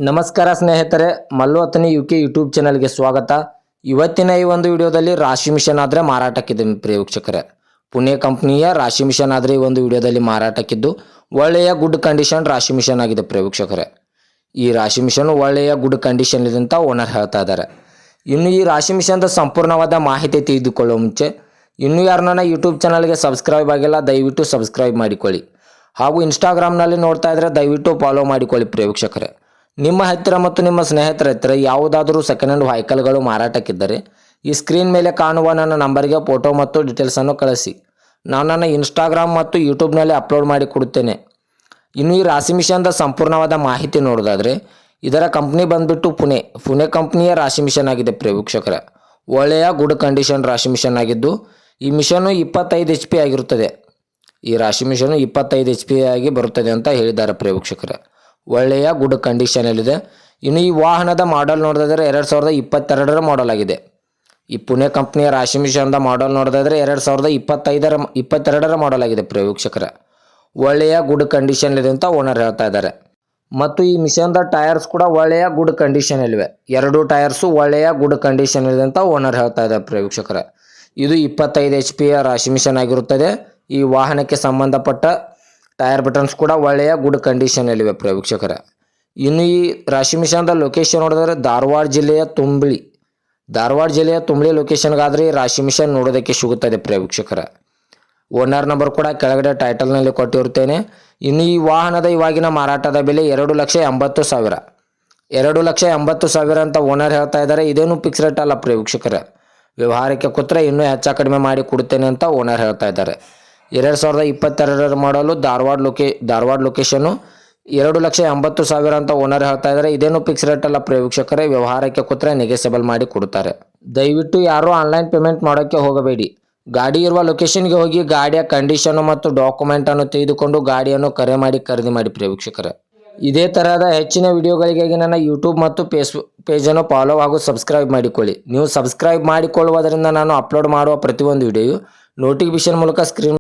ನಮಸ್ಕಾರ ಸ್ನೇಹಿತರೆ, Mallu Athani UK YouTube ಚಾನಲ್ಗೆ ಸ್ವಾಗತ. ಇವತ್ತಿನ ಈ ಒಂದು ವಿಡಿಯೋದಲ್ಲಿ ರಾಶಿ ಮಿಷನ್ ಆದರೆ ಮಾರಾಟಕ್ಕಿದೆ ಪ್ರಿಯ ವೀಕ್ಷಕರೇ. ಪುಣೆ ಕಂಪ್ನಿಯ ರಾಶಿ ಮಿಷನ್ ಆದರೆ ಈ ಒಂದು ವಿಡಿಯೋದಲ್ಲಿ ಮಾರಾಟಕ್ಕಿದ್ದು ಒಳ್ಳೆಯ ಗುಡ್ ಕಂಡೀಷನ್ ರಾಶಿ ಮಿಷನ್ ಆಗಿದೆ ಪ್ರಿಯ ವೀಕ್ಷಕರೇ. ಈ ರಾಶಿ ಮಿಷನ್ ಒಳ್ಳೆಯ ಗುಡ್ ಕಂಡೀಷನ್ ಇದೆ ಅಂತ ಓನರ್ ಹೇಳ್ತಾ ಇದ್ದಾರೆ. ಇನ್ನು ಈ ರಾಶಿ ಮಿಷನ್ದ ಸಂಪೂರ್ಣವಾದ ಮಾಹಿತಿ ತಿಳಿದುಕೊಳ್ಳುವ ಮುಂಚೆ ಇನ್ನೂ ಯಾರು ನನ್ನ ಯೂಟ್ಯೂಬ್ ಚಾನಲ್ಗೆ ಸಬ್ಸ್ಕ್ರೈಬ್ ಆಗಿಲ್ಲ ದಯವಿಟ್ಟು ಸಬ್ಸ್ಕ್ರೈಬ್ ಮಾಡಿಕೊಳ್ಳಿ. ಹಾಗೂ ಇನ್ಸ್ಟಾಗ್ರಾಮ್ನಲ್ಲಿ ನೋಡ್ತಾ ಇದ್ದರೆ ದಯವಿಟ್ಟು ಫಾಲೋ ಮಾಡಿಕೊಳ್ಳಿ ಪ್ರಿಯ ವೀಕ್ಷಕರೇ. ನಿಮ್ಮ ಹತ್ತಿರ ಮತ್ತು ನಿಮ್ಮ ಸ್ನೇಹಿತರ ಹತ್ತಿರ ಯಾವುದಾದರೂ ಸೆಕೆಂಡ್ ಹ್ಯಾಂಡ್ ವೆಹಿಕಲ್ಗಳು ಮಾರಾಟಕ್ಕಿದ್ದರೆ ಈ ಸ್ಕ್ರೀನ್ ಮೇಲೆ ಕಾಣುವ ನನ್ನ ನಂಬರ್ಗೆ ಫೋಟೋ ಮತ್ತು ಡೀಟೇಲ್ಸನ್ನು ಕಳಿಸಿ. ನಾನು ನನ್ನ ಇನ್ಸ್ಟಾಗ್ರಾಮ್ ಮತ್ತು ಯೂಟ್ಯೂಬ್ನಲ್ಲಿ ಅಪ್ಲೋಡ್ ಮಾಡಿ ಕೊಡುತ್ತೇನೆ. ಇನ್ನು ಈ ರಾಶಿ ಮಿಷನ್ದ ಸಂಪೂರ್ಣವಾದ ಮಾಹಿತಿ ನೋಡೋದಾದರೆ ಇದರ ಕಂಪ್ನಿ ಬಂದುಬಿಟ್ಟು ಪುಣೆ ಕಂಪ್ನಿಯ ರಾಶಿ ಮಿಷನ್ ಆಗಿದೆ ಪ್ರಿಯ ವೀಕ್ಷಕರೇ. ಒಳ್ಳೆಯ ಗುಡ್ ಕಂಡೀಷನ್ ರಾಶಿ ಮಿಷನ್ ಆಗಿದ್ದು ಈ ಮಿಷನ್ನು 25 HP ಆಗಿರುತ್ತದೆ. ಈ ರಾಶಿ ಮಿಷನ್ನು 25 HP ಆಗಿ ಬರುತ್ತದೆ ಅಂತ ಹೇಳಿದ್ದಾರೆ ಪ್ರಿಯ ವೀಕ್ಷಕರೇ. ಒಳ್ಳೆಯ ಗುಡ್ ಕಂಡೀಷನಲ್ಲಿದೆ. ಇನ್ನು ಈ ವಾಹನದ ಮಾಡೆಲ್ ನೋಡೋದಾದರೆ 2022 ಮಾಡೆಲ್ ಆಗಿದೆ. ಈ ಪುಣೆ ಕಂಪ್ನಿಯ ರಾಶಿ ಮಿಷನ್ದ ಮಾಡೆಲ್ ನೋಡೋದಾದರೆ 2022 ಮಾಡೆಲ್ ಆಗಿದೆ ಪ್ರಿಯ ವೀಕ್ಷಕರೇ. ಒಳ್ಳೆಯ ಗುಡ್ ಕಂಡೀಷನ್ ಇದೆ ಅಂತ ಓನರ್ ಹೇಳ್ತಾ ಇದ್ದಾರೆ. ಮತ್ತು ಈ ಮಿಷನ್ದ ಟೈರ್ಸ್ ಕೂಡ ಒಳ್ಳೆಯ ಗುಡ್ ಕಂಡೀಷನಲ್ಲಿವೆ. 2 ಟೈರ್ಸು ಒಳ್ಳೆಯ ಗುಡ್ ಕಂಡೀಷನ್ ಇದೆ ಅಂತ ಓನರ್ ಹೇಳ್ತಾ ಇದ್ದಾರೆ ಪ್ರಿಯ ವೀಕ್ಷಕರೇ. ಇದು 25 HP ರಾಶಿ ಮಿಷನ್ ಆಗಿರುತ್ತದೆ. ಈ ವಾಹನಕ್ಕೆ ಸಂಬಂಧಪಟ್ಟ ಟೈರ್ ಬಟನ್ಸ್ ಕೂಡ ಒಳ್ಳೆಯ ಗುಡ್ ಕಂಡೀಷನಲ್ಲಿವೆ ಪ್ರಿಯ ವೀಕ್ಷಕರೇ. ಇನ್ನು ಈ ರಾಶಿ ಮಿಷನ್ದ ಲೊಕೇಶನ್ ನೋಡಿದ್ರೆ ಧಾರವಾಡ ಜಿಲ್ಲೆಯ ತುಂಬ್ಳಿ ಲೊಕೇಶನ್ಗಾದರೆ ಈ ರಾಶಿ ಮಿಷನ್ ನೋಡೋದಕ್ಕೆ ಸಿಗುತ್ತದೆ ಪ್ರಿಯ ವೀಕ್ಷಕರೇ. ಓನರ್ ನಂಬರ್ ಕೂಡ ಕೆಳಗಡೆ ಟೈಟಲ್ನಲ್ಲಿ ಕೊಟ್ಟಿರುತ್ತೇನೆ. ಇನ್ನು ಈ ವಾಹನದ ಇವಾಗಿನ ಮಾರಾಟದ ಬೆಲೆ 2,80,000 2,80,000 ಅಂತ ಓನರ್ ಹೇಳ್ತಾ ಇದ್ದಾರೆ. ಇದೇನು ಫಿಕ್ಸ್ ರೇಟ್ ಅಲ್ಲ ಪ್ರಿಯ ವೀಕ್ಷಕರೇ. ವ್ಯವಹಾರಕ್ಕೆ ಕೂತ್ರೆ ಇನ್ನೂ ಹೆಚ್ಚ ಕಡಿಮೆ ಮಾಡಿ ಕೊಡ್ತೇನೆ ಅಂತ ಓನರ್ ಹೇಳ್ತಾ ಇದ್ದಾರೆ. 2022 ಮಾಡಲು ಧಾರವಾಡ ಲೊಕೇಶನ್ನು 2,80,000 ಅಂತ ಓನರ್ ಹೇಳ್ತಾ ಇದ್ದಾರೆ. ಇದೇನು ಫಿಕ್ಸ್ ರೇಟ್ ಅಲ್ಲ ಪ್ರಿಯ ವೀಕ್ಷಕರೇ. ವ್ಯವಹಾರಕ್ಕೆ ಕೂತ್ರೆ ನೆಗೆಸಬಲ್ ಮಾಡಿ ಕೊಡ್ತಾರೆ. ದಯವಿಟ್ಟು ಯಾರೂ ಆನ್ಲೈನ್ ಪೇಮೆಂಟ್ ಮಾಡೋಕ್ಕೆ ಹೋಗಬೇಡಿ. ಗಾಡಿ ಇರುವ ಲೊಕೇಶನ್ಗೆ ಹೋಗಿ ಗಾಡಿಯ ಕಂಡೀಷನ್ನು ಮತ್ತು ಡಾಕ್ಯುಮೆಂಟನ್ನು ತೆಗೆದುಕೊಂಡು ಗಾಡಿಯನ್ನು ಖರೀದಿ ಮಾಡಿ ಪ್ರಿಯ ವೀಕ್ಷಕರೇ. ಇದೇ ತರಹದ ಹೆಚ್ಚಿನ ವಿಡಿಯೋಗಳಿಗಾಗಿ ನನ್ನ ಯೂಟ್ಯೂಬ್ ಮತ್ತು ಫೇಸ್ಬುಕ್ ಪೇಜನ್ನು ಫಾಲೋ ಹಾಗೂ ಸಬ್ಸ್ಕ್ರೈಬ್ ಮಾಡಿಕೊಳ್ಳಿ. ನೀವು ಸಬ್ಸ್ಕ್ರೈಬ್ ಮಾಡಿಕೊಳ್ಳುವುದರಿಂದ ನಾನು ಅಪ್ಲೋಡ್ ಮಾಡುವ ಪ್ರತಿಯೊಂದು ವಿಡಿಯೋ ನೋಟಿಫಿಕೇಶನ್ ಮೂಲಕ ಸ್ಕ್ರೀನ್